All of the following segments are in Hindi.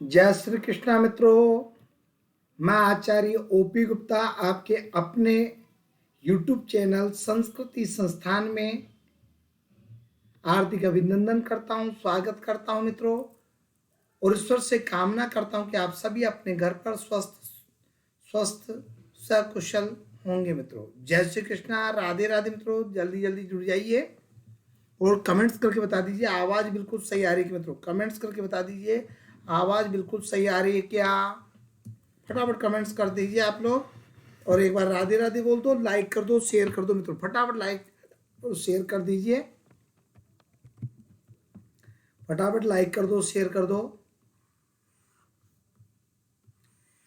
जय श्री कृष्णा मित्रों। मैं आचार्य ओपी गुप्ता आपके अपने यूट्यूब चैनल संस्कृति संस्थान में हार्दिक अभिनंदन करता हूं, स्वागत करता हूं मित्रों, और ईश्वर से कामना करता हूं कि आप सभी अपने घर पर स्वस्थ सकुशल होंगे मित्रों। जय श्री कृष्णा, राधे राधे मित्रों। जल्दी जल्दी जुड़ जाइए और कमेंट्स करके बता दीजिए आवाज बिल्कुल सही आ रही है मित्रों। कमेंट्स करके बता दीजिए आवाज बिल्कुल सही आ रही है क्या। फटाफट कमेंट्स कर दीजिए आप लोग, और एक बार राधे राधे बोल दो, लाइक कर दो, शेयर कर दो मित्रों। फटाफट लाइक और शेयर कर दीजिए, फटाफट लाइक कर दो, शेयर कर दो।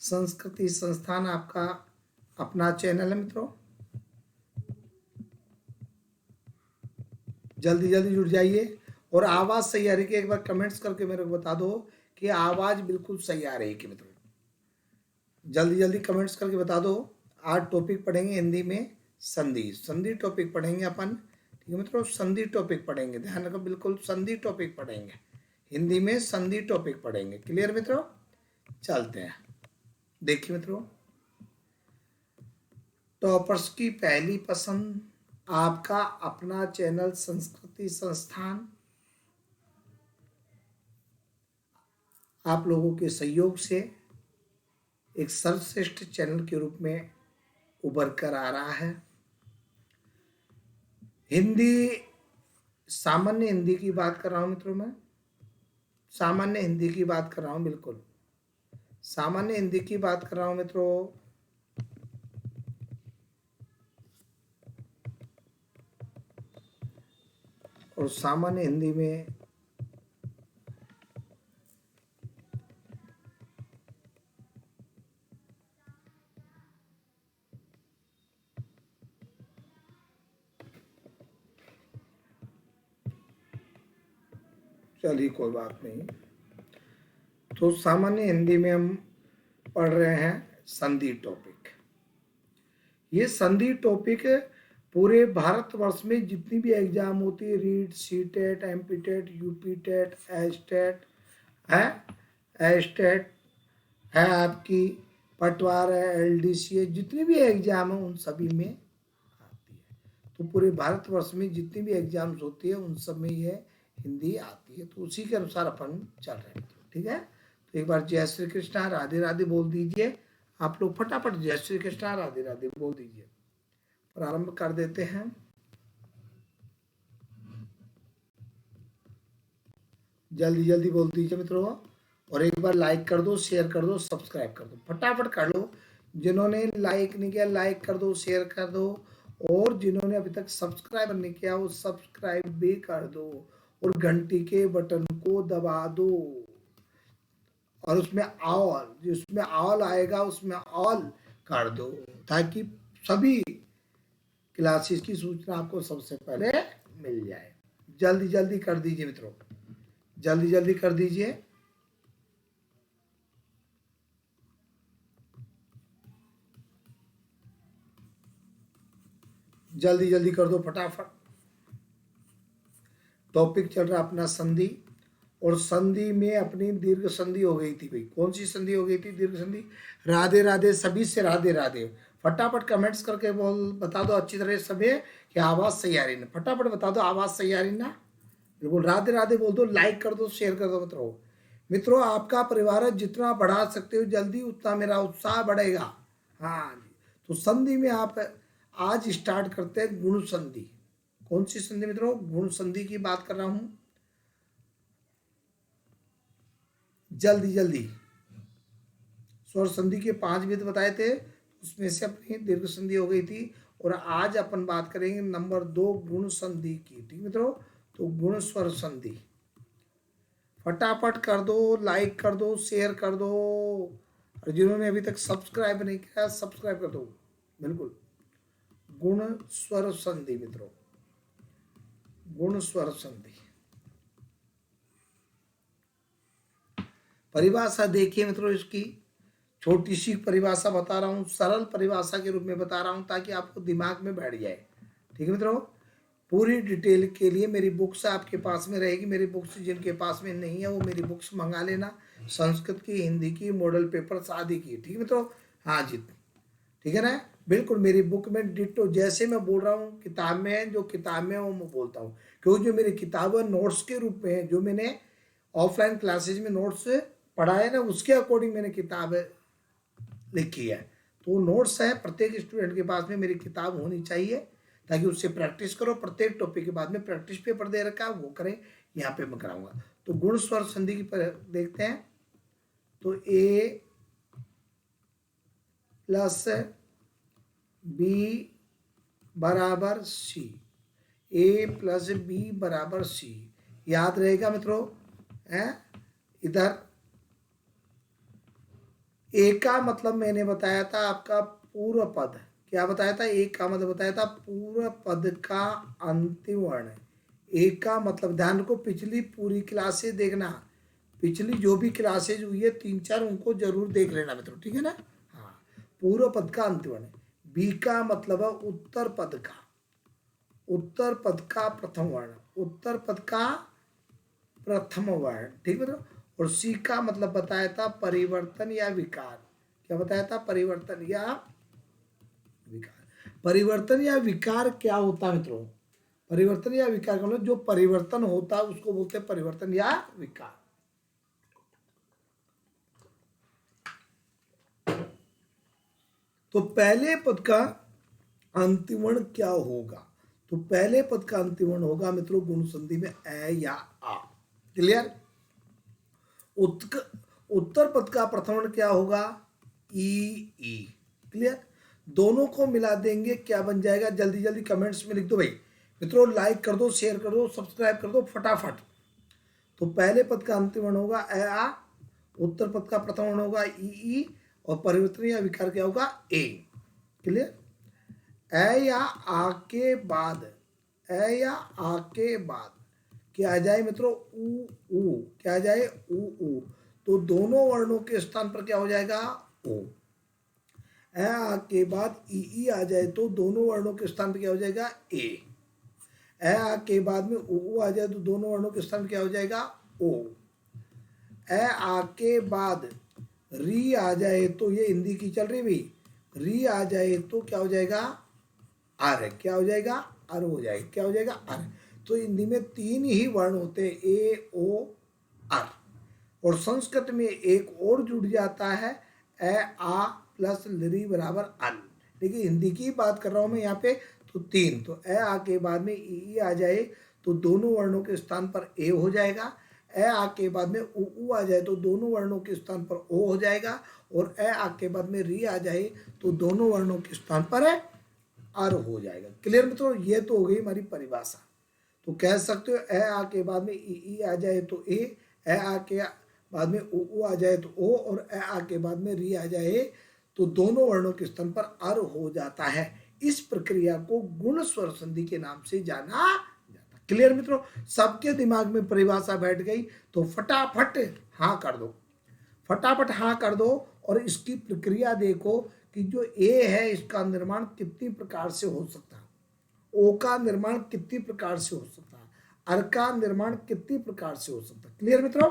संस्कृति संस्थान आपका अपना चैनल है मित्रों, जल्दी जल्दी जुड़ जाइए। और आवाज सही आ रही है कि एक बार कमेंट्स करके मेरे को बता दो कि आवाज बिल्कुल सही आ रही है कि मित्रों। जल्दी जल्दी कमेंट्स करके बता दो। आज टॉपिक पढ़ेंगे हिंदी में संधि टॉपिक पढ़ेंगे अपन, ठीक है मित्रों। संधि टॉपिक पढ़ेंगे, ध्यान रखो, बिल्कुल संधि टॉपिक पढ़ेंगे हिंदी में, संधि टॉपिक पढ़ेंगे। क्लियर मित्रों? चलते हैं। देखिए मित्रों, टॉपर्स की पहली पसंद आपका अपना चैनल संस्कृति संस्थान आप लोगों के सहयोग से एक सर्वश्रेष्ठ चैनल के रूप में उभर कर आ रहा है। हिंदी, सामान्य हिंदी की बात कर रहा हूं मित्रों, मैं सामान्य हिंदी की बात कर रहा हूं, बिल्कुल सामान्य हिंदी की बात कर रहा हूं मित्रों। और सामान्य हिंदी में चलिए कोई बात नहीं। तो सामान्य हिंदी में हम पढ़ रहे हैं संधि टॉपिक। ये संधि टॉपिक पूरे भारतवर्ष में जितनी भी एग्जाम होती है, REET, C TET, M P TET, UP TET, STET है, एस्टेट है, आपकी पटवार है, एलडीसी है, जितनी भी एग्जाम है उन सभी में आती है। तो पूरे भारतवर्ष में जितनी भी एग्जाम्स होती है उन सब में ये हिंदी आती है। तो उसी के अनुसार अपन चल रहे हैं, ठीक है। तो एक बार जय श्री कृष्णा, राधे राधे बोल दीजिए आप लोग। फटाफट जय श्री कृष्णा, राधे राधे बोल दीजिए। प्रारंभ कर देते हैं। जल्दी जल्दी बोल दीजिए मित्रों, और एक बार लाइक कर दो, शेयर कर दो, सब्सक्राइब कर दो। फटाफट कर लो। जिन्होंने लाइक नहीं किया लाइक कर दो, शेयर कर दो, और जिन्होंने अभी तक सब्सक्राइब नहीं किया वो सब्सक्राइब भी कर दो, और घंटी के बटन को दबा दो, और उसमें ऑल, जिसमें ऑल आएगा उसमें ऑल कर दो, ताकि सभी क्लासेस की सूचना आपको सबसे पहले मिल जाए। जल्दी जल्दी कर दीजिए मित्रों, जल्दी जल्दी कर दीजिए। जल्दी जल्दी कर दो फटाफट। टॉपिक चल रहा अपना संधि, और संधि में अपनी दीर्घ संधि हो गई थी भाई। कौन सी संधि हो गई थी? दीर्घ संधि। राधे राधे सभी से, राधे राधे। फटाफट कमेंट्स करके बोल बता दो अच्छी तरह सभी कि आवाज सही आ रही ना। फटाफट बता दो आवाज सही आ रही ना, बिल्कुल राधे राधे बोल दो, लाइक कर दो, शेयर कर दो मित्रों। मित्रों आपका परिवार है, जितना बढ़ा सकते हो जल्दी उतना मेरा उत्साह बढ़ेगा। हाँ जी। तो संधि में आप आज स्टार्ट करते हैं गुण संधि। कौन सी संधि मित्रों? गुण संधि की बात कर रहा हूं। जल्दी जल्दी। स्वर संधि के 5 विध बताए थे, उसमें से अपनी दीर्घ संधि हो गई थी, और आज अपन बात करेंगे नंबर 2 गुण संधि की, ठीक मित्रों। तो गुण स्वर संधि। फटाफट कर दो, लाइक कर दो, शेयर कर दो, और जिन्होंने अभी तक सब्सक्राइब नहीं किया सब्सक्राइब कर दो, बिल्कुल। गुण स्वर संधि मित्रों, गुण स्वर संधि। परिभाषा देखिए मित्रों, इसकी छोटी सी परिभाषा बता रहा हूँ, सरल परिभाषा के रूप में बता रहा हूँ ताकि आपको दिमाग में बैठ जाए, ठीक है मित्रों। पूरी डिटेल के लिए मेरी बुक्स आपके पास में रहेगी। मेरी बुक्स जिनके पास में नहीं है वो मेरी बुक्स मंगा लेना, संस्कृत की, हिंदी की, मॉडल पेपर्स आदि की। ठीक है मित्रों, हाँ जी, ठीक है ना, बिल्कुल मेरी बुक में डिट्टो जैसे मैं बोल रहा हूँ, किताब में जो किताब में वो मैं बोलता हूँ, क्योंकि जो मेरी किताब है नोट्स के रूप में है, जो मैंने ऑफलाइन क्लासेज में नोट्स पढ़ा है ना, उसके अकॉर्डिंग मैंने किताब लिखी है। तो नोट्स है, प्रत्येक स्टूडेंट के पास में मेरी किताब होनी चाहिए, ताकि उससे प्रैक्टिस करो। प्रत्येक टॉपिक के बाद में प्रैक्टिस पेपर दे रखा है, वो करें, यहाँ पे मैं कराऊंगा। तो गुण स्वर संधि की देखते हैं। तो ए प्लस बी बराबर सी, ए प्लस बी बराबर सी, याद रहेगा मित्रों। है इधर ए का मतलब मैंने बताया था आपका पूर्व पद, क्या बताया था, ए का मतलब बताया था पूर्व पद का अंतिम वर्ण। ए का मतलब ध्यान रखो, पिछली पूरी क्लासेज देखना, पिछली जो भी क्लासेज हुई है 3-4 उनको जरूर देख लेना मित्रों, ठीक है ना। हाँ, पूर्व पद का अंतिम वर्ण। बी का मतलब है उत्तर पद का, उत्तर पद का प्रथम वर्ण, उत्तर पद का प्रथम वर्ण, ठीक है। और सी का मतलब बताया था परिवर्तन या विकार, क्या बताया था, परिवर्तन या विकार। परिवर्तन या विकार क्या होता है मित्रों, परिवर्तन या विकार का मतलब जो परिवर्तन होता है उसको बोलते हैं परिवर्तन या विकार। तो पहले पद का अंतिम वर्ण क्या होगा, तो पहले पद का अंतिम वर्ण होगा मित्रों गुण संधि में ए या आ। क्लियर। उत्तर पद का प्रथम वर्ण क्या होगा, ई। क्लियर। दोनों को मिला देंगे, क्या बन जाएगा, जल्दी जल्दी कमेंट्स में लिख दो भाई मित्रों, लाइक कर दो, शेयर कर दो, सब्सक्राइब कर दो फटाफट। तो पहले पद का अंतिम वर्ण होगा ए आ, उत्तर पद का प्रथम वर्ण होगा ई, और परिवर्तन या विकार क्या होगा, ए। क्लियर। ए या आ के बाद, ए या आ के बाद क्या आ जाए मित्रों, ऊ, क्या आ जाए, ऊ। तो दोनों वर्णों के स्थान पर क्या हो जाएगा, ओ। ए आ के बाद ई आ जाए तो दोनों वर्णों के स्थान पर क्या हो जाएगा, ए। ए आ के बाद में ऊ आ जाए तो दोनों वर्णों के स्थान पर क्या हो जाएगा, ओ। ए आ के बाद री आ जाए तो, ये हिंदी की चल रही भाई, री आ जाए तो क्या हो जाएगा, आर है, क्या हो जाएगा, आर हो जाएगा, क्या हो जाएगा, आर। तो हिंदी में 3 ही वर्ण होते हैं, ए ओ आर। और संस्कृत में एक और जुड़ जाता है, ए आ प्लस लरी बराबर अल। देखिए हिंदी की बात कर रहा हूं मैं यहाँ पे, तो 3, तो ए आ के बाद में ई आ जाए तो दोनों वर्णों के स्थान पर ए हो जाएगा, ए आ के बाद में ऊ आ जाए तो दोनों वर्णों के स्थान पर ओ हो जाएगा, और ए आ के बाद में री आ जाए तो दोनों वर्णों के स्थान पर आर हो जाएगा। क्लियर मित्रों, ये तो हो गई हमारी परिभाषा। तो कह सकते हो ए आ के बाद में ई आ जाए तो ए आ के बाद में ऊ आ जाए तो ओ, और ए आ के बाद में री आ जाए तो दोनों वर्णों के स्थान पर अर हो जाता है। इस प्रक्रिया को गुण स्वर संधि के नाम से जाना जाता। क्लियर मित्रों, सबके दिमाग में परिभाषा बैठ गई, तो फटाफट हाँ कर दो, फटाफट हाँ कर दो। और इसकी प्रक्रिया देखो कि जो ए है इसका निर्माण कितनी प्रकार से हो सकता है, ओ का निर्माण कितनी प्रकार से हो सकता है, अर का निर्माण कितनी प्रकार से हो सकता है। क्लियर मित्रों।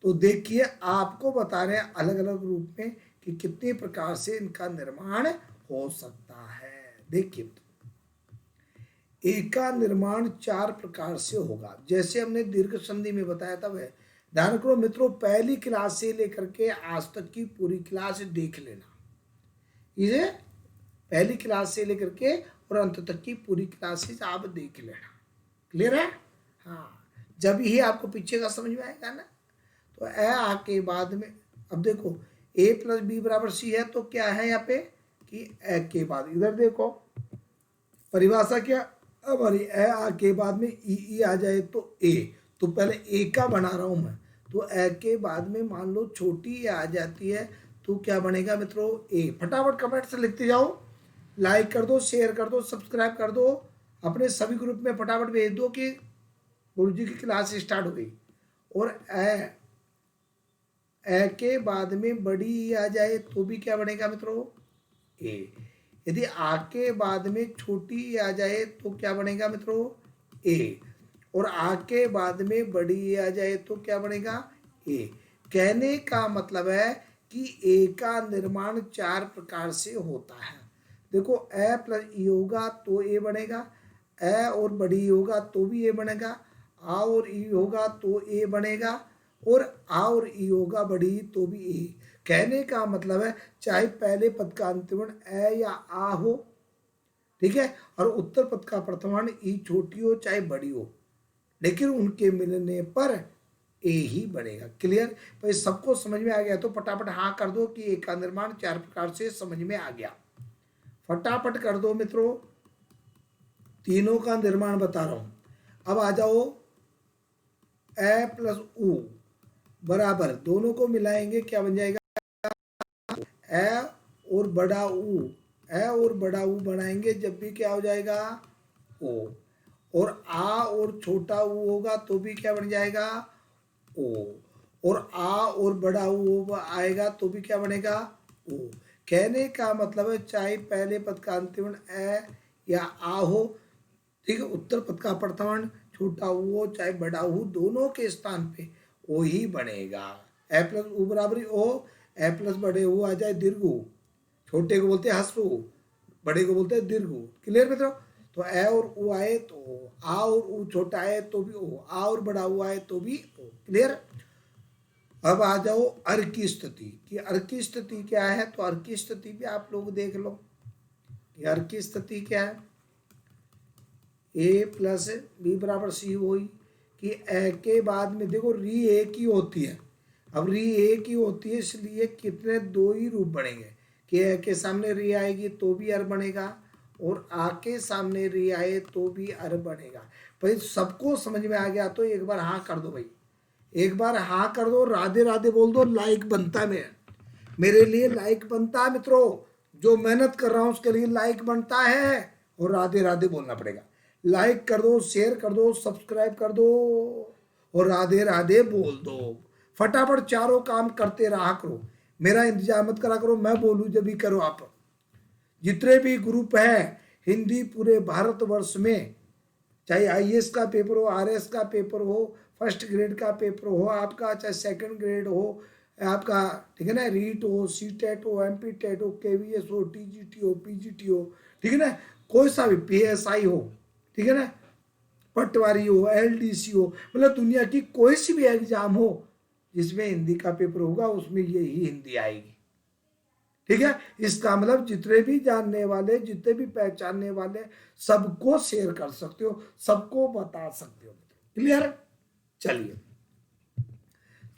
तो देखिए आपको बता रहे हैं अलग अलग रूप में कि कितने प्रकार से इनका निर्माण हो सकता है। देखिए ए का निर्माण 4 प्रकार से होगा, जैसे हमने दीर्घ संधि में बताया था वह। ध्यान करो मित्रों, पहली क्लास से लेकर के आज तक की पूरी क्लास देख लेना, ये पहली क्लास से लेकर के और अंत तक की पूरी क्लासेस आप देख लेना। क्लियर है, हाँ, जब ही आपको पीछे का समझ में आएगा ना। तो ए आ के बाद में, अब देखो ए प्लस बी बराबर सी है, तो क्या है यहाँ पे कि ए के बाद, इधर देखो परिभाषा क्या हमारी, ए आ के बाद में ई आ जाए तो ए, तो पहले ए का बना रहा हूं मैं, तो ए के बाद में मान लो छोटी ए आ जाती है तो क्या बनेगा मित्रों, ए। फटाफट कमेंट से लिखते जाओ, लाइक कर दो, शेयर कर दो, सब्सक्राइब कर दो, अपने सभी ग्रुप में फटाफट भेज दो कि गुरु जी की क्लास स्टार्ट हो गई। और ए के बाद में बड़ी ई आ जाए तो भी क्या बनेगा मित्रों, ए। यदि आ के बाद में छोटी ए आ जाए तो क्या बनेगा मित्रों, ए। और आ के बाद में बड़ी ए आ जाए तो क्या बनेगा, ए। कहने का मतलब है कि ए का निर्माण 4 प्रकार से होता है। देखो ए प्लस ई होगा तो ए बनेगा, ए और बड़ी होगा तो भी ए बनेगा, आ और ई होगा तो ए बनेगा, और आ और ई होगा बड़ी तो भी ए। कहने का मतलब है चाहे पहले पद का अंतिम ए या आ हो, ठीक है, और उत्तर पद का प्रथमांड ई छोटी हो चाहे बड़ी हो, लेकिन उनके मिलने पर ए ही बनेगा। क्लियर? तो सबको समझ में आ गया तो फटाफट हाँ कर दो कि ए का निर्माण 4 प्रकार से समझ में आ गया। फटाफट कर दो मित्रों, तीनों का निर्माण बता रहा हूं। अब आ जाओ, ए प्लस ऊ बराबर, दोनों को मिलाएंगे क्या बन जाएगा? ए और बड़ा ऊ, ए और बड़ा ऊ बनाएंगे जब भी क्या हो जाएगा? ओ। और आ और छोटा ऊ होगा तो भी क्या बन जाएगा? ओ। और आ और बड़ा ऊ आएगा तो भी क्या बनेगा? ओ। कहने का मतलब है चाहे पहले पद का अंतिम ए या आ हो, ठीक है, उत्तर पद का प्रथमांड छोटा ऊ हो चाहे बड़ा ऊ, दोनों के स्थान पे ओ ही बनेगा। ए प्लस ऊ बराबर ओ, ए प्लस बड़े ऊ आ जाए दीर्घ, छोटे को बोलते हैं हस्व, बड़े को बोलते हैं दीर्घ। क्लियर मित्रों? तो ए और ऊ आए तो ओ, आ और ऊ छोटा आए तो भी ओ, आ और बड़ा ऊ आए तो भी ओ। क्लियर? अब आ जाओ अर की स्थिति, कि अर की स्थिति क्या है? तो अर की स्थिति भी आप लोग देख लो कि अर की स्थिति क्या है। ए प्लस बी बराबर सी हुई कि ए के बाद में देखो री ए की होती है। अब री ए की होती है इसलिए कितने दो ही रूप बनेंगे कि ए के सामने री आएगी तो भी अर बनेगा, और आ के सामने री आए तो भी अर बनेगा। भाई सबको समझ में आ गया तो एक बार हाँ कर दो भाई, एक बार हाँ कर दो, राधे राधे बोल दो, लाइक बनता है मेरे लिए लाइक बनता है मित्रों, जो मेहनत कर रहा हूं उसके लिए लाइक बनता है, और राधे राधे बोलना पड़ेगा। लाइक कर दो, शेयर कर दो, सब्सक्राइब कर दो, और राधे राधे बोल दो। फटाफट चारों काम करते रहा करो, मेरा इंतजार मत करा करो, मैं बोलूं जब भी करो आप। जितने भी ग्रुप है हिंदी पूरे भारतवर्ष में, चाहे आईएएस का पेपर हो, आरएस का पेपर हो, फर्स्ट ग्रेड का पेपर हो आपका, चाहे सेकंड ग्रेड हो आपका, ठीक है ना, रीट हो, सी टेट हो, एमपी टेट हो, केवीएस हो, टीजीटी हो, पीजीटी हो, ठीक है ना, कोई सा भी पीएसआई हो, ठीक है ना, पटवारी हो, एलडीसी हो, मतलब दुनिया की कोई सी भी एग्जाम हो जिसमें हिंदी का पेपर होगा उसमें यही हिंदी आएगी। ठीक है? इसका मतलब जितने भी जानने वाले, जितने भी पहचानने वाले, सबको शेयर कर सकते हो, सबको बता सकते हो। क्लियर? चलिए,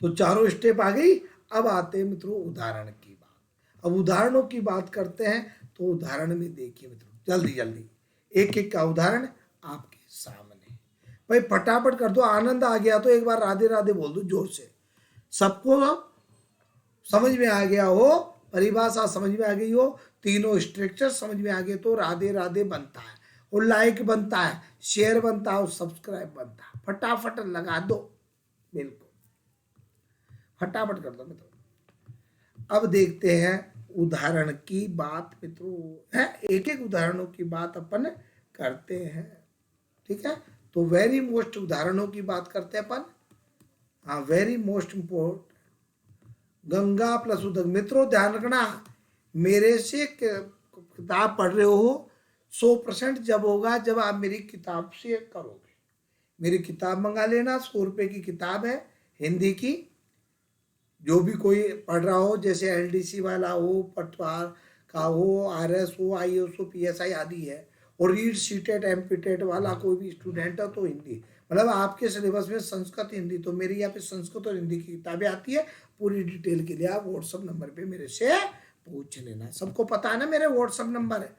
तो चारों स्टेप आ गई। अब आते हैं मित्रों उदाहरण की बात। अब उदाहरणों की बात करते हैं, तो उदाहरण में देखिए मित्रों, जल्दी जल्दी एक एक का उदाहरण आपके सामने। भाई फटाफट कर दो, आनंद आ गया तो एक बार राधे राधे बोल दो जोर से, सबको समझ में आ गया हो, परिभाषा समझ में आ गई हो, तीनों स्ट्रक्चर समझ में आ गए तो राधे राधे बनता है, और लाइक बनता है, शेयर बनता है, और सब्सक्राइब बनता है। फटाफट लगा दो, बिल्कुल फटाफट कर दो मित्रों। अब देखते हैं उदाहरण की बात मित्रों, है एक एक उदाहरणों की बात अपन करते हैं। ठीक है? तो वेरी मोस्ट उदाहरणों की बात करते हैं अपन। हाँ, very most important, Ganga plus उदक। मित्रों ध्यान रखना, मेरे से किताब पढ़ रहे हो 100% जब होगा जब आप मेरी किताब से करोगे। मेरी किताब मंगा लेना, 100 रुपये की किताब है हिंदी की, जो भी कोई पढ़ रहा हो, जैसे एलडीसी वाला हो, पटवार का हो, आरएस हो, आईएएस हो, पीएसआई आदि है, और रीड सीटेट एमपीटेट वाला कोई भी स्टूडेंट है तो हिंदी, मतलब आपके सिलेबस में संस्कृत हिंदी, तो मेरी यहाँ पे संस्कृत और हिंदी की किताबें आती है। पूरी डिटेल के लिए आप व्हाट्सअप नंबर पे मेरे से पूछ लेना। सबको पता है ना मेरे व्हाट्सअप नंबर है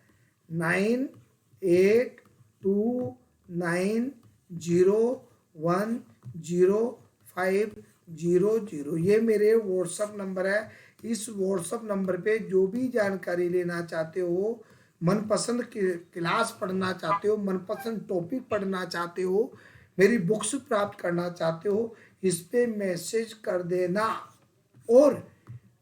9829010500, ये मेरे व्हाट्सअप नंबर है। इस व्हाट्सअप नंबर पे जो भी जानकारी लेना चाहते हो, मनपसंद क्लास पढ़ना चाहते हो, मनपसंद टॉपिक पढ़ना चाहते हो, मेरी बुक्स प्राप्त करना चाहते हो, इस पे मैसेज कर देना। और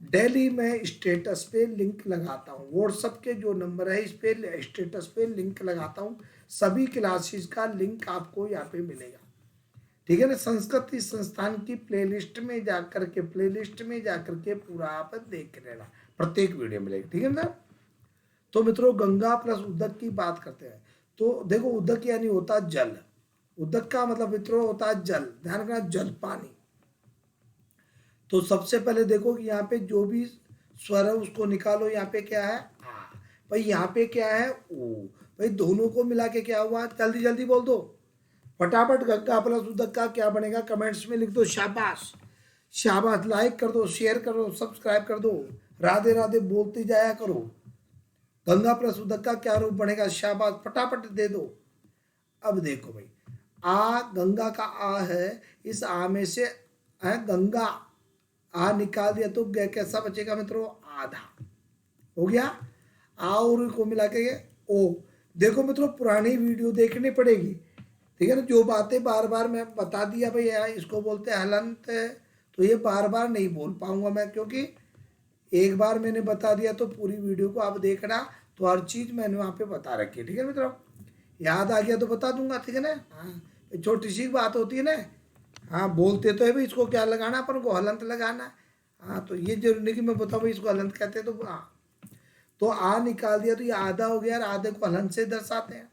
डेली मैं स्टेटस पे लिंक लगाता हूँ, व्हाट्सअप के जो नंबर है इस पे स्टेटस पे लिंक लगाता हूँ, सभी क्लासेस का लिंक आपको यहाँ पे मिलेगा। ठीक है ना। संस्कृति संस्थान की प्लेलिस्ट में जाकर के पूरा आप देख लेना, प्रत्येक वीडियो मिलेगी, ठीक है ना। तो मित्रों गंगा प्लस उदक की बात करते हैं। तो देखो उदक यानी होता जल, उदक का मतलब मित्रों होता है जल, ध्यान रखना, जल पानी। तो सबसे पहले देखो कि यहाँ पे जो भी स्वर है उसको निकालो। यहाँ पे क्या है आ, भाई यहाँ पे क्या है ओ। भाई दोनों को मिला के क्या हुआ, जल्दी जल्दी बोल दो फटाफट। गंगा प्लस उदक का क्या बनेगा, कमेंट्स में लिख दो शाबाश। शाबाश, लाइक कर दो, शेयर कर दो, सब्सक्राइब कर दो, राधे राधे बोलते जाया करो। गंगा प्लस उदक का क्या रूप बनेगा, शाबाश फटाफट दे दो। अब देखो भाई, आ गंगा का आ है, इस आ में से है गंगा, आ निकाल दिया तो कैसा बचेगा मित्रों, आधा हो गया। आ और को मिला के ओ। देखो मित्रों पुरानी वीडियो देखनी पड़ेगी, ठीक है ना। जो बातें बार बार मैं बता दिया भाई इसको बोलते हैं हलंत, तो ये बार बार नहीं बोल पाऊंगा मैं, क्योंकि एक बार मैंने बता दिया तो पूरी वीडियो को आप देखना, तो हर चीज़ मैंने वहाँ पे बता रखी है, ठीक है मित्रों। याद आ गया तो बता दूंगा, ठीक है ना। हाँ छोटी सी बात होती है ना। हाँ बोलते तो है भाई इसको क्या लगाना, अपन को हलंत लगाना। हाँ तो ये जरूरी नहीं कि मैं बताऊँ भाई इसको हलंत कहते हैं, तो हाँ। तो आ निकाल दिया तो ये आधा हो गया, और आधे को हलंत से दर्शाते हैं।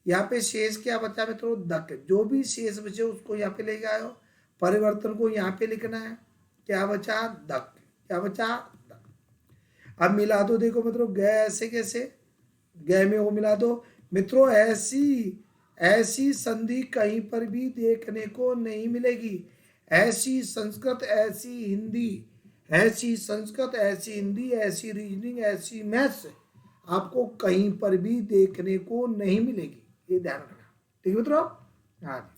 यहाँ पे शेष क्या बचा मित्रों, दक। जो भी शेष बचे उसको यहाँ पे लेके आयो, परिवर्तन को यहाँ पे लिखना है। क्या बचा, दक। क्या बचा, दक। अब मिला दो, देखो मित्रों गै ऐसे कैसे, गै में वो मिला दो। मित्रों ऐसी ऐसी संधि कहीं पर भी देखने को नहीं मिलेगी। ऐसी संस्कृत, ऐसी हिंदी, ऐसी संस्कृत, ऐसी हिंदी, ऐसी रीजनिंग, ऐसी मैथ्स आपको कहीं पर भी देखने को नहीं मिलेगी, ये ध्यान रखना, ठीक है मित्रों। हाँ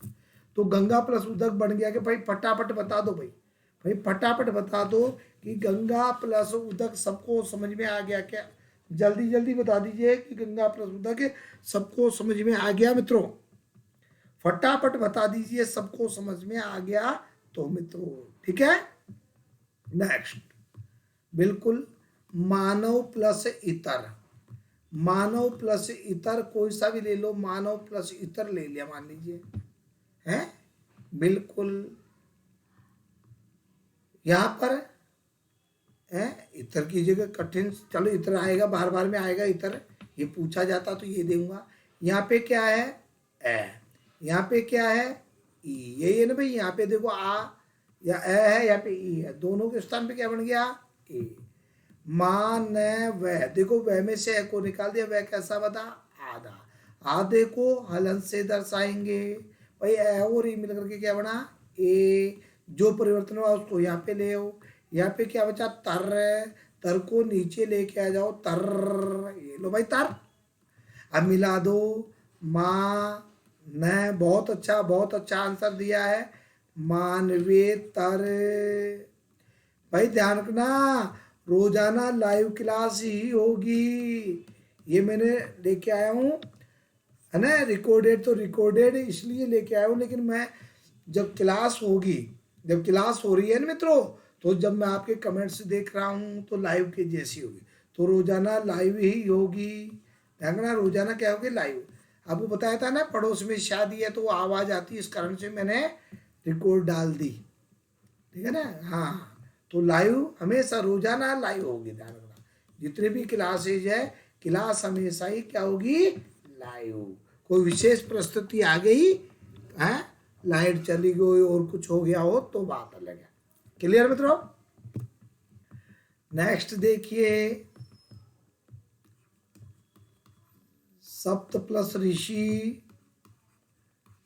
तो गंगा प्लस उदक बन गया कि भाई फटाफट बता दो भाई, भाई फटाफट बता दो कि गंगा प्लस उदक सबको समझ में आ गया क्या। जल्दी जल्दी बता दीजिए कि गंगा प्लस उदक सबको समझ में आ गया मित्रों, फटाफट बता दीजिए सबको समझ में आ गया तो मित्रों, ठीक है। नेक्स्ट, बिल्कुल, मानव प्लस इतर। मानव प्लस इतर कोई सा भी ले लो, मानव प्लस इतर ले लिया मान लीजिए, है बिल्कुल। यहां पर है इतर की जगह कठिन, चलो इतर आएगा, बार बार में आएगा इतर, ये पूछा जाता तो ये दूंगा। यहाँ पे क्या है ए, यहाँ पे क्या है ई, यही है ना भाई। यहाँ पे देखो आ या ए है, यहाँ पे ई है, दोनों के स्थान पे क्या बन गया ए। मां न वह, देखो वह में से ए को निकाल दिया, वह कैसा बता, आधा। आधे को हलंत से दर्शाएंगे भाई, ए और ई मिलकर के क्या बना ए। जो परिवर्तन हुआ उसको यहाँ पे ले आओ। यहाँ पे क्या बचा, तर, तर को नीचे लेके आ जाओ, तर, ये लो भाई तर। अब मिला दो, माँ न, बहुत अच्छा आंसर दिया है, मानवे तर। भाई ध्यान रखना, रोजाना लाइव क्लास ही होगी, ये मैंने लेके आया हूँ, है ना। रिकॉर्डेड तो रिकॉर्डेड इसलिए लेके आया हूँ, लेकिन मैं जब क्लास होगी, जब क्लास हो रही है ना मित्रों, तो जब मैं आपके कमेंट्स देख रहा हूँ तो लाइव के जैसी होगी, तो रोजाना लाइव ही होगी, ध्यान रखना, रोजाना क्या होगी, लाइव। आपको बताया था ना पड़ोस में शादी है तो आवाज आती है, इस कारण से मैंने रिकॉर्ड डाल दी, ठीक है ना। हाँ तो लाइव हमेशा रोजाना लाइव होगी, ध्यान रखना। जितने भी क्लासेज है, क्लास हमेशा ही क्या होगी, लाइव। कोई विशेष परिस्थिति आ गई है, लाइट चली गई और कुछ हो गया हो तो बात अलग है। क्लियर मित्रों। नेक्स्ट देखिए, सप्त प्लस ऋषि,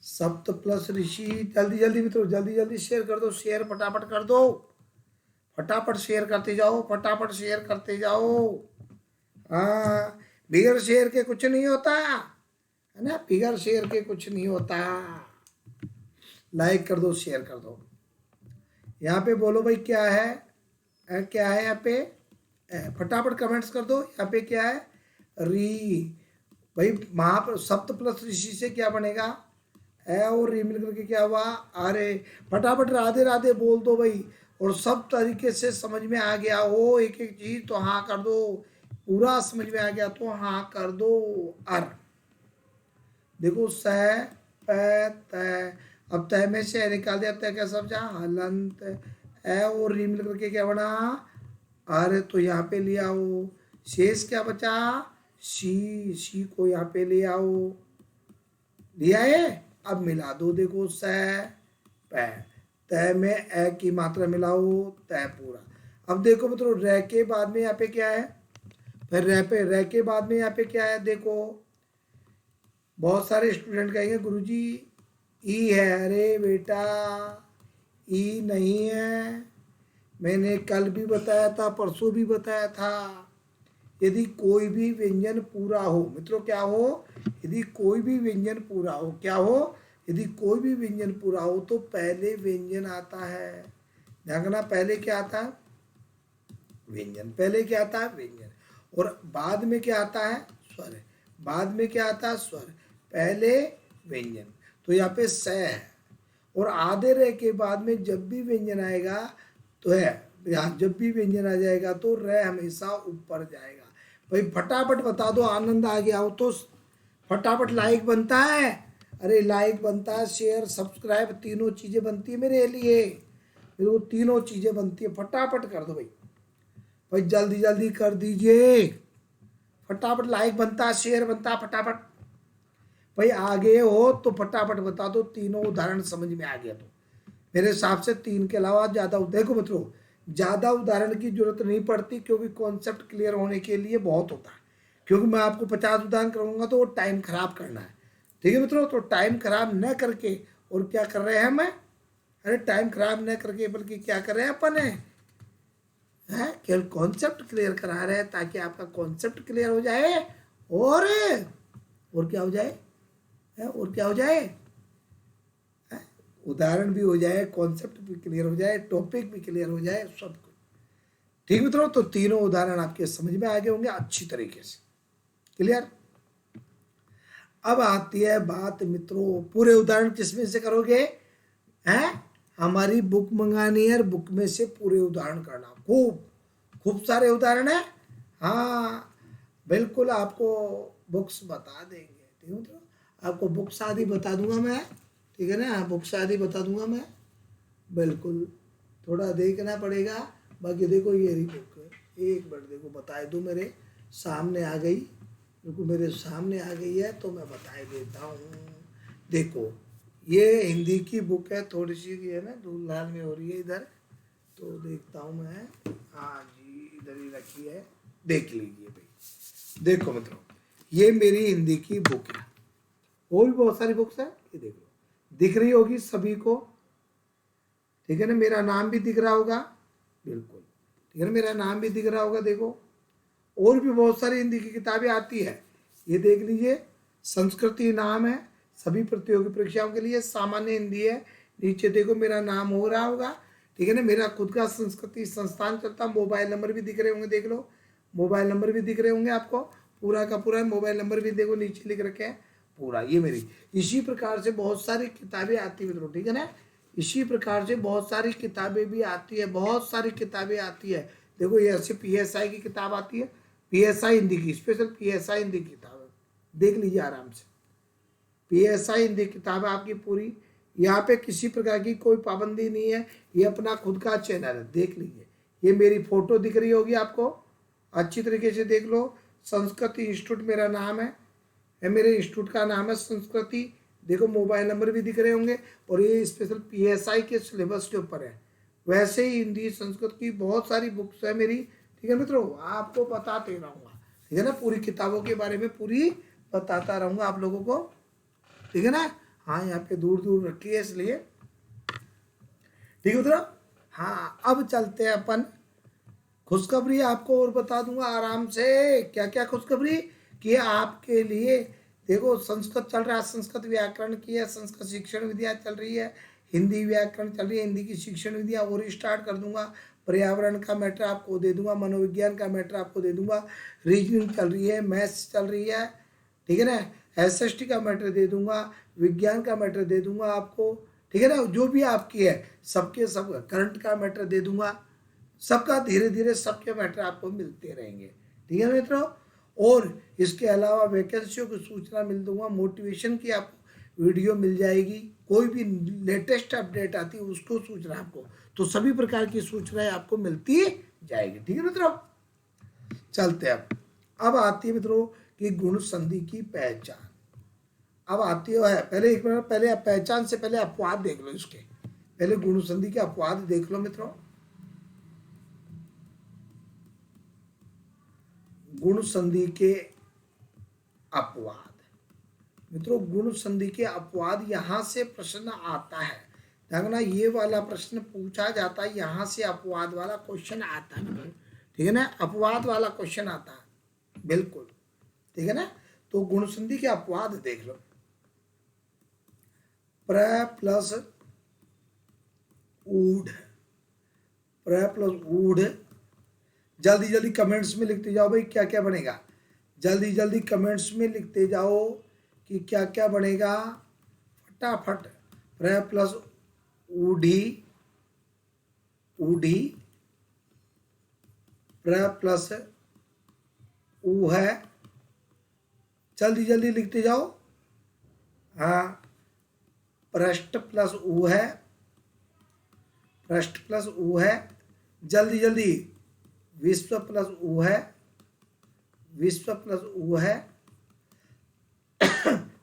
सप्त प्लस ऋषि, जल्दी जल्दी मित्रों, जल्दी जल्दी शेयर कर दो, शेयर फटाफट कर दो, फटाफट शेयर करते जाओ, फटाफट शेयर करते जाओ। हाँ बिगर शेयर के कुछ नहीं होता, है ना, बिगर शेयर के कुछ नहीं होता। लाइक कर दो, शेयर कर दो। यहाँ पे बोलो भाई क्या है, क्या है यहाँ पे, फटाफट कमेंट्स कर दो। यहाँ पे क्या है, री, भाई महा सप्त प्लस ऋषि से क्या बनेगा, ए और री मिल करके क्या हुआ, अरे फटाफट राधे राधे बोल दो भाई, और सब तरीके से समझ में आ गया हो एक एक चीज तो हाँ कर दो, पूरा समझ में आ गया तो हाँ कर दो। अर देखो स प त अब तय में से निकाल दिया, तय कैसा बचा, हलंत ए और री मिल करके क्या बना, अरे तो यहाँ पे ले आओ, शेष क्या बचा, सी को यहाँ पे ले आओ, लिया है। अब मिला दो, देखो स पै, तय में ए की मात्रा मिलाओ, तय पूरा। अब देखो मतलब रह के बाद में यहाँ पे क्या है, फिर रह के बाद में यहाँ पे क्या है, देखो बहुत सारे स्टूडेंट कहेंगे गुरुजी ई है, अरे बेटा ई नहीं है, मैंने कल भी बताया था, परसों भी बताया था। यदि कोई भी व्यंजन पूरा हो मित्रों, क्या हो, यदि कोई भी व्यंजन पूरा हो, क्या हो, यदि कोई भी व्यंजन पूरा हो तो पहले व्यंजन आता है। ध्यान रखना, पहले क्या आता है, व्यंजन, पहले क्या आता है, व्यंजन, और बाद में क्या आता है, स्वर, बाद में क्या आता है, स्वर, पहले व्यंजन। तो यहाँ पे स है, और आधे रह के बाद में जब भी व्यंजन आएगा तो है, यहाँ जब भी व्यंजन आ जाएगा तो र हमेशा ऊपर जाएगा। भाई फटाफट बता दो, आनंद आ गया हो तो फटाफट लाइक बनता है, अरे लाइक बनता है, शेयर सब्सक्राइब तीनों चीज़ें बनती है मेरे लिए, मेरे को तीनों चीज़ें बनती है, फटाफट कर दो भाई, भाई जल्दी जल्दी कर दीजिए, फटाफट लाइक बनता है, शेयर बनता है, फटाफट भाई आगे हो तो फटाफट बता दो, तीनों उदाहरण समझ में आ गया तो मेरे हिसाब से 3 के अलावा ज़्यादा, देखो मित्रों ज़्यादा उदाहरण की जरूरत नहीं पड़ती, क्योंकि कॉन्सेप्ट क्लियर होने के लिए बहुत होता है, क्योंकि मैं आपको 50 उदाहरण करूँगा तो वो टाइम खराब करना है, ठीक है मित्रों। तो टाइम खराब न करके, और क्या कर रहे हैं मैं, अरे टाइम खराब न करके बल्कि क्या कर रहे हैं अपन है केवल कॉन्सेप्ट क्लियर करा रहे हैं, ताकि आपका कॉन्सेप्ट क्लियर हो जाए, और क्या हो जाए, और क्या हो जाए, उदाहरण भी हो जाए, कॉन्सेप्ट भी क्लियर हो जाए, टॉपिक भी क्लियर हो जाए, सब कुछ ठीक मित्रों। तो तीनों उदाहरण आपके समझ में आ गए होंगे अच्छी तरीके से, क्लियर। अब आती है बात मित्रों, पूरे उदाहरण किसमें से करोगे, हैं, हमारी बुक मंगानी है, बुक में से पूरे उदाहरण करना, खूब सारे उदाहरण है, हाँ बिल्कुल आपको बुक्स बता देंगे, ठीक है मित्रों, आपको बुक्स आदि बता दूंगा मैं, ठीक है ना, बुक्स आदि बता दूंगा मैं, बिल्कुल थोड़ा देखना पड़ेगा। बाकी देखो ये रही बुक, एक मिनट देखो बताए दो, मेरे सामने आ गई, देखो मेरे सामने आ गई है तो मैं बताए देता हूँ। देखो ये हिंदी की बुक है, थोड़ी सी है ना धूल लाल में हो रही है इधर, तो देखता हूँ मैं, हाँ जी इधर ही रखी है, देख लीजिए भाई। देखो मित्रों ये मेरी हिंदी की बुक है, और भी बहुत सारी बुक्स है, ये देख लो, दिख रही होगी सभी को, ठीक है ना, मेरा नाम भी दिख रहा होगा, बिल्कुल ठीक है ना, मेरा नाम भी दिख रहा होगा, देखो और भी बहुत सारी हिंदी की किताबें आती है, ये देख लीजिए, संस्कृति नाम है, सभी प्रतियोगी परीक्षाओं के लिए, सामान्य हिंदी है, नीचे देखो मेरा नाम हो रहा होगा, ठीक है ना, मेरा खुद का संस्कृति संस्थान चलता, मोबाइल नंबर भी दिख रहे होंगे, देख लो मोबाइल नंबर भी दिख रहे होंगे आपको, पूरा का पूरा मोबाइल नंबर भी देखो नीचे लिख रखे हैं पूरा, ये मेरी। इसी प्रकार से बहुत सारी किताबें आती है मित्रों, ठीक है ना, इसी प्रकार से बहुत सारी किताबें भी आती है, बहुत सारी किताबें आती है, देखो ये ऐसे PSI की किताब आती है, PSI हिंदी की, स्पेशल PSI हिंदी की किताब है, देख लीजिए आराम से, PSI हिंदी किताब है आपकी पूरी, यहाँ पे किसी प्रकार की कोई पाबंदी नहीं है, ये अपना खुद का चैनल है, देख लीजिए, ये मेरी फोटो दिख रही होगी आपको, अच्छी तरीके से देख लो, संस्कृति इंस्टीट्यूट मेरा नाम है, मेरे इंस्टीट्यूट का नाम है संस्कृति, देखो मोबाइल नंबर भी दिख रहे होंगे, और ये स्पेशल PSI के सिलेबस के ऊपर है। वैसे ही हिंदी संस्कृत की बहुत सारी बुक्स है मेरी, ठीक है मित्रों, आपको बताते रहूँगा, ठीक है ना, पूरी किताबों के बारे में पूरी बताता रहूँगा आप लोगों को, ठीक है ना, हाँ यहाँ पे दूर दूर रखी है इसलिए, ठीक है मित्रों। हाँ अब चलते हैं अपन, खुशखबरी आपको और बता दूंगा आराम से, क्या क्या खुशखबरी कि आपके लिए, देखो संस्कृत चल रहा है, संस्कृत व्याकरण की है, संस्कृत शिक्षण विद्या चल रही है, हिंदी व्याकरण चल रही है, हिंदी की शिक्षण विद्या और स्टार्ट कर दूंगा, पर्यावरण का मैटर आपको दे दूंगा, मनोविज्ञान का मैटर आपको दे दूंगा, रीजनिंग चल रही है, मैथ्स चल रही है, ठीक है ना, SST का मैटर दे दूंगा, विज्ञान का मैटर दे दूंगा आपको, ठीक है ना, जो भी आपकी है सबके सब, करंट का मैटर दे दूंगा, सबका धीरे धीरे सबके मैटर आपको मिलते रहेंगे, ठीक है मित्रों। और इसके अलावा वैकेंसियों की सूचना मिल दूंगा, मोटिवेशन की आपको वीडियो मिल जाएगी, कोई भी लेटेस्ट अपडेट आती है उसको सूचना आपको, तो सभी प्रकार की सूचनाएं आपको मिलती जाएगी। ठीक है मित्रों, चलते अब आती है मित्रों कि गुण संधि की पहचान। अब आती है, पहले एक मिनट, पहले पहचान से पहले अपवाद देख लो, इसके पहले गुण संधि के अपवाद देख लो मित्रों। गुण संधि के अपवाद, मित्रों गुण संधि के अपवाद, यहां से प्रश्न आता है, देखना ये वाला प्रश्न पूछा जाता है, यहां से अपवाद वाला क्वेश्चन आता है। ठीक है ना, अपवाद वाला क्वेश्चन आता है, बिल्कुल ठीक है ना। तो गुण संधि के अपवाद देख लो, प्र प्लस ऊढ़, प्र प्लस ऊढ़, जल्दी जल्दी कमेंट्स में लिखते जाओ भाई क्या क्या बनेगा, जल्दी जल्दी कमेंट्स में लिखते जाओ कि क्या क्या बनेगा फटाफट। प्र प्लस ऊढ़ी, ऊढ़ी, प्र प्लस ऊ है, जल्दी जल्दी लिखते जाओ। हाँ, पृष्ठ प्लस ऊ है, पृष्ठ प्लस ऊ है, जल्दी जल्दी। विश्व प्लस ऊ है, विश्व प्लस ऊ है,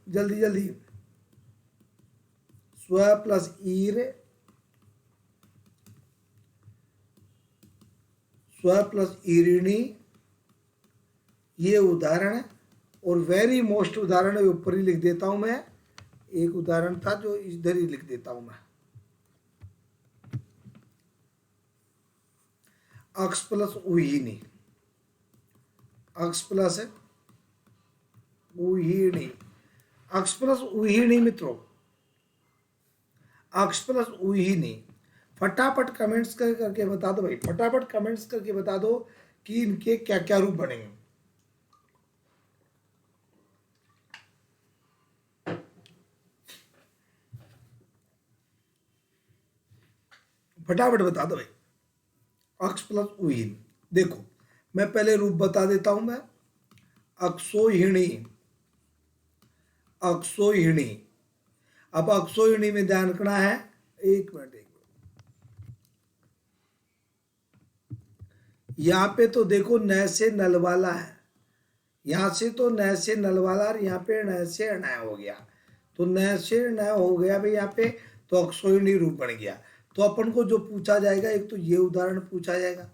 जल्दी जल्दी। स्व प्लस ईर, स्व प्लस ईरिणी, ये उदाहरण है। और वेरी मोस्ट उदाहरण ऊपर ही लिख देता हूं मैं, एक उदाहरण था जो इधर ही लिख देता हूं मैं। अक्ष प्लस उहीनी, अक्ष प्लस उहीनी, अक्ष प्लस उहीनी मित्रों, अक्ष प्लस उहीनी। फटाफट कमेंट्स करके बता दो भाई, फटाफट कमेंट्स करके बता दो कि इनके क्या क्या रूप बनेंगे। फटाफट बता दो भाई, अक्ष प्लस उहीन। देखो मैं पहले रूप बता देता हूं मैं, अक्षोहिणी, अक्षोहिणी। अब अक्षोहिणी में ध्यान रखना है, एक मिनट, यहां पे तो देखो न से नल वाला है, यहां से तो न से नल वाला, और यहाँ पे न से न हो गया, तो न से न हो गया भाई यहाँ पे, तो अक्षोहिणी रूप बन गया। तो अपन को जो पूछा जाएगा, एक तो ये उदाहरण पूछा जाएगा।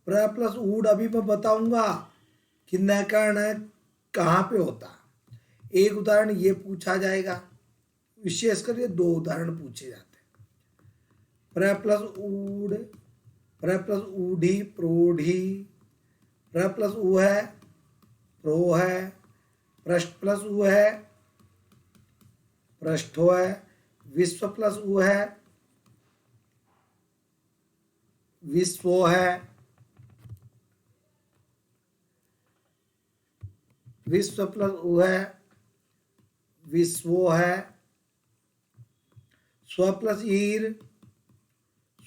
प्र प्लस ऊढ़ अभी मैं बताऊंगा कि न का न कहाँ पे होता, एक उदाहरण ये पूछा जाएगा, विशेषकर ये दो उदाहरण पूछे जाते हैं। प्र प्लस ऊढ़, प्र प्लस ऊढ़ी, प्रोढ़ी, प्र प्लस ऊ है, प्रो है, पृष्ठ प्लस ऊ है, पृष्ठो है, विश्व प्लस ऊ है, विश्वो है, विश्व प्लस ऊ है, विश्वो है, स्व प्लस ईर,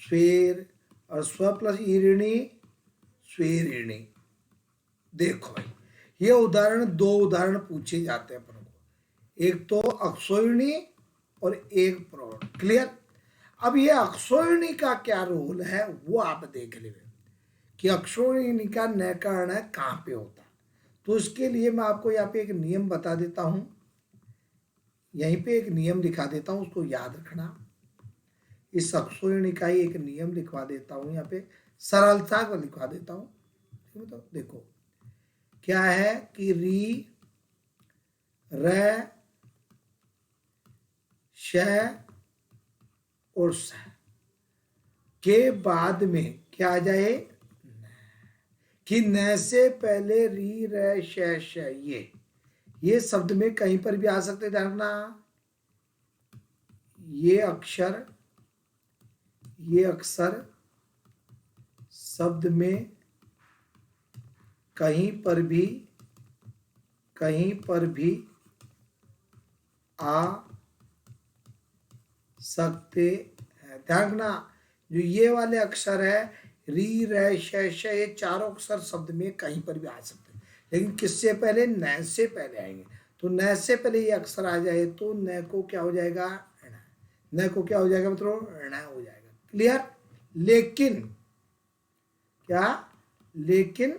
स्वेर, और स्व प्लस ईरिणी, स्वेरिणी। देखो भाई ये उदाहरण, दो उदाहरण पूछे जाते हैं अपन को, एक तो अक्षोहिणी और एक प्रौढ़। क्लियर। अब ये अक्षोहिणी का क्या रोल है वो आप देख ले कि अक्षोहिणी का न का न कहाँ पे होता है। तो इसके लिए मैं आपको यहाँ पे एक नियम बता देता हूं, यहीं पे एक नियम लिखा देता हूं, उसको याद रखना। इस अक्षोहिणी का ही एक नियम लिखवा देता हूं यहाँ पे, सरलता को लिखवा देता हूं। ठीक है, तो देखो क्या है कि री, र, श और स के बाद में क्या आ जाए, कि न से पहले री, र, श, ये शब्द में कहीं पर भी आ सकते, जानना ये अक्षर, ये अक्षर शब्द में कहीं पर भी आ सकते हैं। ध्यान रखना, जो ये वाले अक्षर है री, र, श, ये चारों अक्षर शब्द में कहीं पर भी आ सकते हैं, लेकिन किससे पहले, न से पहले आएंगे। तो न से पहले ये अक्षर आ जाए तो न को क्या हो जाएगा, न को क्या हो जाएगा मित्रों, ण हो जाएगा। क्लियर। लेकिन क्या, लेकिन,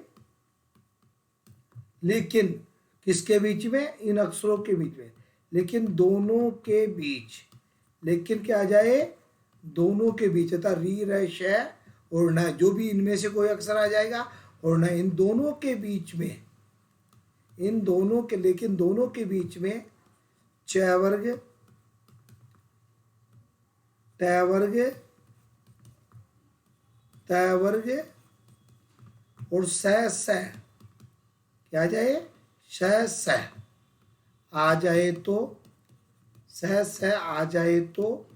लेकिन किसके बीच में, इन अक्षरों के बीच में, लेकिन दोनों के बीच, लेकिन क्या आ जाए, दोनों के बीच, अर्थात री र श और न, जो भी इनमें से कोई अक्षर आ जाएगा, और न इन दोनों के बीच में, इन दोनों के, लेकिन दोनों के बीच में च वर्ग, त वर्ग, त वर्ग और स क्या आ जाए, स आ जाए तो, स आ जाए तो,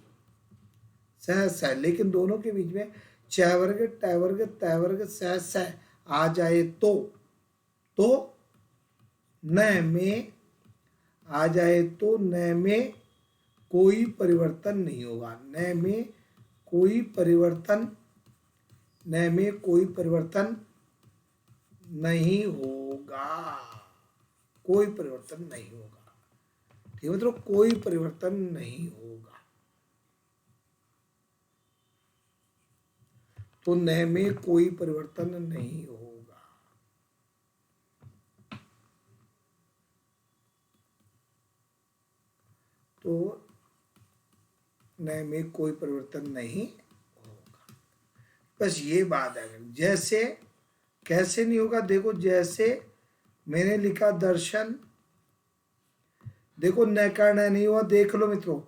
स लेकिन दोनों के बीच में च वर्ग, ट वर्ग, त वर्ग, स आ जाए तो न में आ जाए तो न में कोई परिवर्तन नहीं होगा, न में कोई परिवर्तन, न में कोई परिवर्तन नहीं होगा, कोई परिवर्तन नहीं होगा। ठीक है मतलब, कोई परिवर्तन नहीं होगा। तो न में कोई परिवर्तन नहीं होगा। तो न में कोई परिवर्तन नहीं होगा, बस ये बात है। जैसे कैसे नहीं होगा, देखो जैसे मैंने लिखा दर्शन, देखो न का न नहीं हुआ, देख लो मित्रों,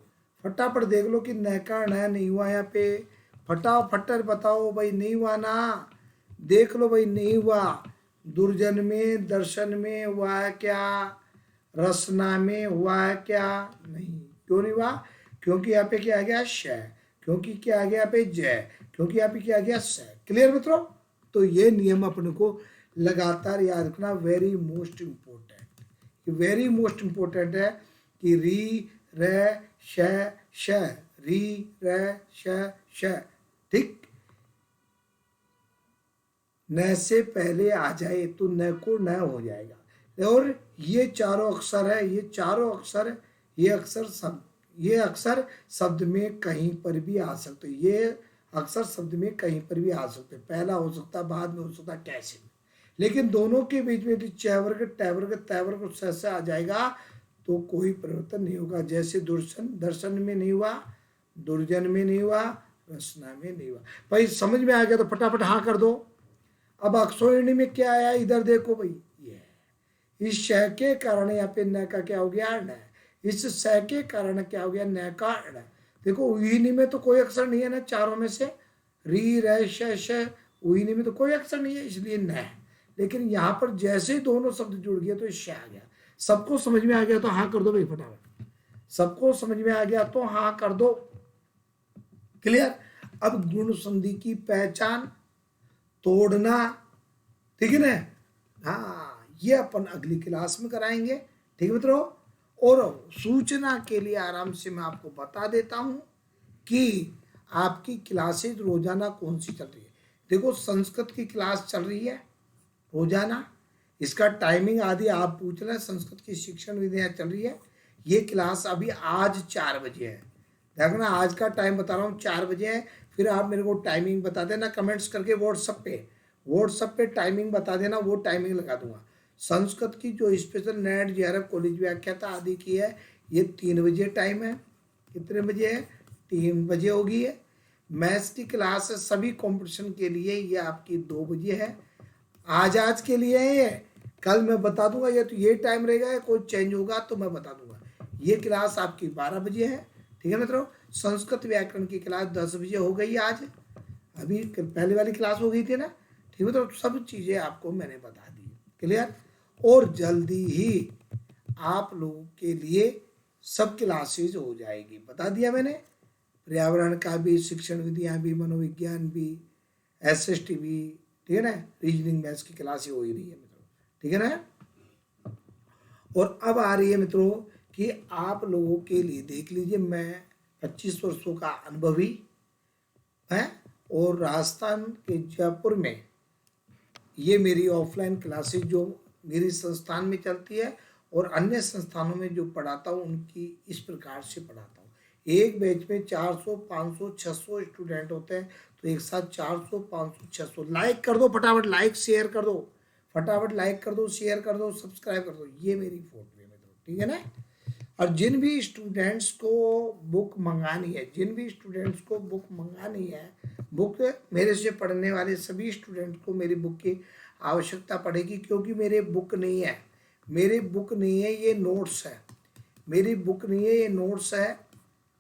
फटाफट देख लो कि न का न नहीं हुआ यहाँ पे, फटाफट बताओ भाई, नहीं हुआ ना, देख लो भाई, नहीं हुआ। दुर्जन में, दर्शन में हुआ है क्या, रसना में हुआ है क्या, नहीं। क्यों नहीं हुआ, क्योंकि यहाँ पे क्या आ गया, श, क्योंकि क्या आ गया यहाँ पे जय, क्योंकि यहाँ पे क्या आ गया, स। क्लियर मित्रों। तो ये नियम अपने को लगातार याद रखना, very most important, very most important है कि री र श, री र श, ठीक। न से पहले आ जाए तो न को न हो जाएगा। और ये चारों अक्षर है, ये चारों अक्षर, ये अक्षर शब्द में कहीं पर भी आ सकते, ये अक्षर शब्द में कहीं पर भी आ सकते, पहला हो सकता, बाद में हो सकता, कैसे भी। लेकिन दोनों के बीच में यदि च वर्ग, ट वर्ग, त वर्ग से आ जाएगा तो कोई परिवर्तन नहीं होगा। जैसे दर्शन में नहीं हुआ, दुर्जन में नहीं हुआ, रसना में नहीं हुआ। भाई समझ में आ गया तो फटाफट हाँ कर दो। अब अक्षोहिणी में क्या आया, इधर देखो भाई, ये इस श के कारण यहाँ पे न का क्या हो गया, न। इस स के कारण क्या हो गया, न का ण। देखो उहिनी में तो कोई अक्षर नहीं है ना, चारों में से री र श, उहिनी में तो कोई अक्षर नहीं है, इसलिए न है। लेकिन यहाँ पर जैसे ही दोनों शब्द जुड़ गए तो श आ गया। सबको समझ में आ गया तो हाँ कर दो भाई फटाफट, सबको समझ में आ गया तो हाँ कर दो। क्लियर। अब गुण संधि की पहचान, तोड़ना, ठीक है ना, हाँ ये अपन अगली क्लास में कराएंगे। ठीक है मित्रों। और सूचना के लिए आराम से मैं आपको बता देता हूं कि आपकी क्लासेज रोजाना कौन सी चल रही है। देखो संस्कृत की क्लास चल रही है रोजाना, इसका टाइमिंग आदि आप पूछ रहे हैं। संस्कृत की शिक्षण विधियां चल रही है, ये क्लास अभी आज 4 बजे है। देखना आज का टाइम बता रहा हूँ 4 बजे है। फिर आप मेरे को टाइमिंग बता देना कमेंट्स करके, व्हाट्सएप पे टाइमिंग बता देना, वो टाइमिंग लगा दूंगा। संस्कृत की जो स्पेशल नेट जेआरएफ कॉलेज व्याख्याता आदि की है, ये 3 बजे टाइम है। कितने बजे है, 3 बजे होगी है। मैथ्स की क्लास है सभी कंपटीशन के लिए, ये आपकी 2 बजे है। आज के लिए है ये, कल मैं बता दूंगा, ये तो ये टाइम रहेगा, या कोई चेंज होगा तो मैं बता दूंगा। ये क्लास आपकी 12 बजे है। ठीक है मित्रों। संस्कृत व्याकरण की क्लास 10 बजे हो गई आज, अभी पहले वाली क्लास हो गई थी ना। ठीक है तो सब चीज़ें आपको मैंने बता दी। क्लियर। और जल्दी ही आप लोगों के लिए सब क्लासेज हो जाएगी, बता दिया मैंने। पर्यावरण का भी, शिक्षण विधियाँ भी, मनोविज्ञान भी, एसएसटी भी, ठीक है ना, रीजनिंग मैथ्स की क्लासें हो ही रही है मित्रों। ठीक है ना। और अब आ रही है मित्रों कि आप लोगों के लिए देख लीजिए, मैं 25 वर्षों का अनुभवी है और राजस्थान के जयपुर में ये मेरी ऑफलाइन क्लासेस जो मेरी संस्थान में चलती है और अन्य संस्थानों में जो पढ़ाता हूँ उनकी इस प्रकार से पढ़ाता हूँ। एक बैच में 400, 500, 600 स्टूडेंट होते हैं, तो एक साथ 400, 500, 600 लाइक कर दो फटाफट, लाइक शेयर कर दो फटाफट, लाइक कर दो, शेयर कर दो, सब्सक्राइब कर दो। ये मेरी फोटो है मित्रों, ठीक है ना। और जिन भी स्टूडेंट्स को बुक मंगानी है, जिन भी स्टूडेंट्स को बुक मंगानी है, बुक मेरे से पढ़ने वाले सभी स्टूडेंट्स को मेरी बुक की आवश्यकता पड़ेगी, क्योंकि मेरे बुक नहीं है, मेरी बुक नहीं है, ये नोट्स है, मेरी बुक नहीं है, ये नोट्स है,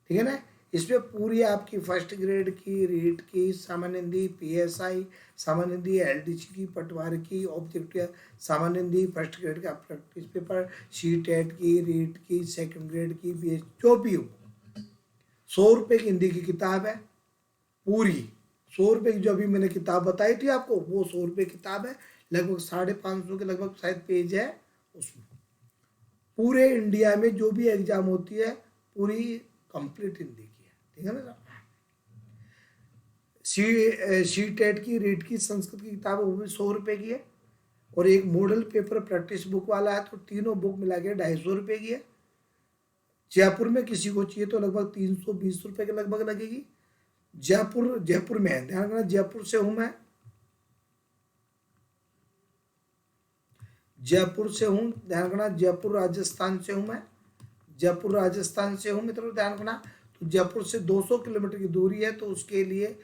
ठीक है ना। इसमें पूरी आपकी फर्स्ट ग्रेड की, रीट की, सामान्य हिंदी, पीएसआई, सामान्य हिंदी, एलडीसी की, पटवार की, ऑब्जेक्टिव, सामान्य हिंदी, फर्स्ट ग्रेड का प्रैक्टिस पेपर, सी-टेट की, रीट की, सेकंड ग्रेड की, बीएस, जो भी हो। 100 रुपये की हिंदी की किताब है पूरी, 100 रुपये की जो अभी मैंने किताब बताई थी आपको, वो 100 रुपये किताब है, लगभग 550 के लगभग शायद पेज है उसमें। पूरे इंडिया में जो भी एग्जाम होती है पूरी कंप्लीट हिंदी की है, ठीक है ना। सी-टेट की, रीट की, संस्कृत की किताब है, वो भी 100 रुपये की है। और एक मॉडल पेपर प्रैक्टिस बुक वाला है, तो तीनों बुक मिला के 250 रुपये की है। जयपुर में किसी को चाहिए तो लगभग 320 रुपये के लगभग लगेगी। जयपुर में है, ध्यान रखना, जयपुर से हूं मैं, जयपुर से हूं, ध्यान रखना, जयपुर राजस्थान से हूं मैं, जयपुर राजस्थान से हूं मित्रों, ध्यान रखना। तो जयपुर से 200 किलोमीटर की दूरी है, तो उसके लिए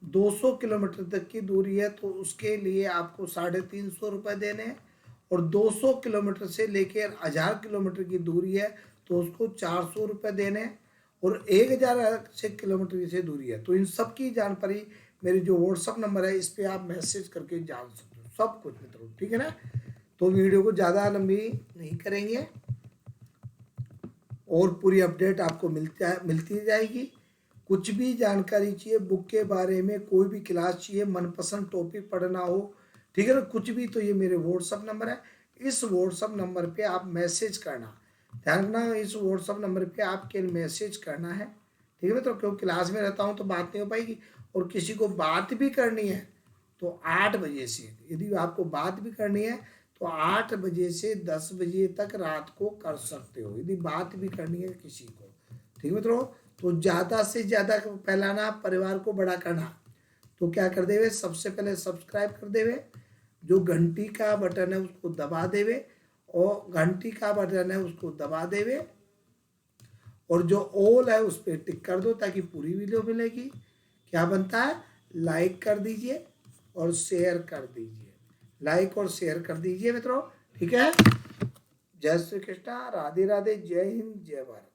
200 किलोमीटर तक की दूरी है, तो उसके लिए आपको 350 रुपये देने हैं। और 200 किलोमीटर से लेकर 1000 किलोमीटर की दूरी है, तो उसको 400 रुपये देने हैं। और 1000 से किलोमीटर से दूरी है, तो इन सब की जानकारी मेरे जो व्हाट्सअप नंबर है, इस पर आप मैसेज करके जान सकते हो सब कुछ मित्रों, ठीक है ना। तो वीडियो को ज़्यादा लंबी नहीं करेंगे, और पूरी अपडेट आपको मिलती जाएगी। कुछ भी जानकारी चाहिए बुक के बारे में, कोई भी क्लास चाहिए, मनपसंद टॉपिक पढ़ना हो, ठीक है ना, कुछ भी, तो ये मेरे व्हाट्सअप नंबर है, इस व्हाट्सअप नंबर पे आप मैसेज करना, ध्यान रखना, इस व्हाट्सअप नंबर पे आपके मैसेज करना है, ठीक है। तो क्योंकि क्लास में रहता हूँ तो बात नहीं हो पाएगी, और किसी को बात भी करनी है तो 8 बजे से, यदि आपको बात भी करनी है तो 8 बजे से 10 बजे तक रात को कर सकते हो, यदि बात भी करनी है किसी को, ठीक है मित्रों। तो ज़्यादा से ज़्यादा फैलाना, परिवार को बड़ा करना, तो क्या कर देवे, सबसे पहले सब्सक्राइब कर देवे, जो घंटी का बटन है उसको दबा देवे, और घंटी का बटन है उसको दबा देवे, और जो ऑल है उस पर टिक कर दो, ताकि पूरी वीडियो मिलेगी। क्या बनता है, लाइक कर दीजिए और शेयर कर दीजिए, लाइक और शेयर कर दीजिए मित्रों, ठीक है। जय श्री कृष्णा, राधे राधे, जय हिंद, जय भारत।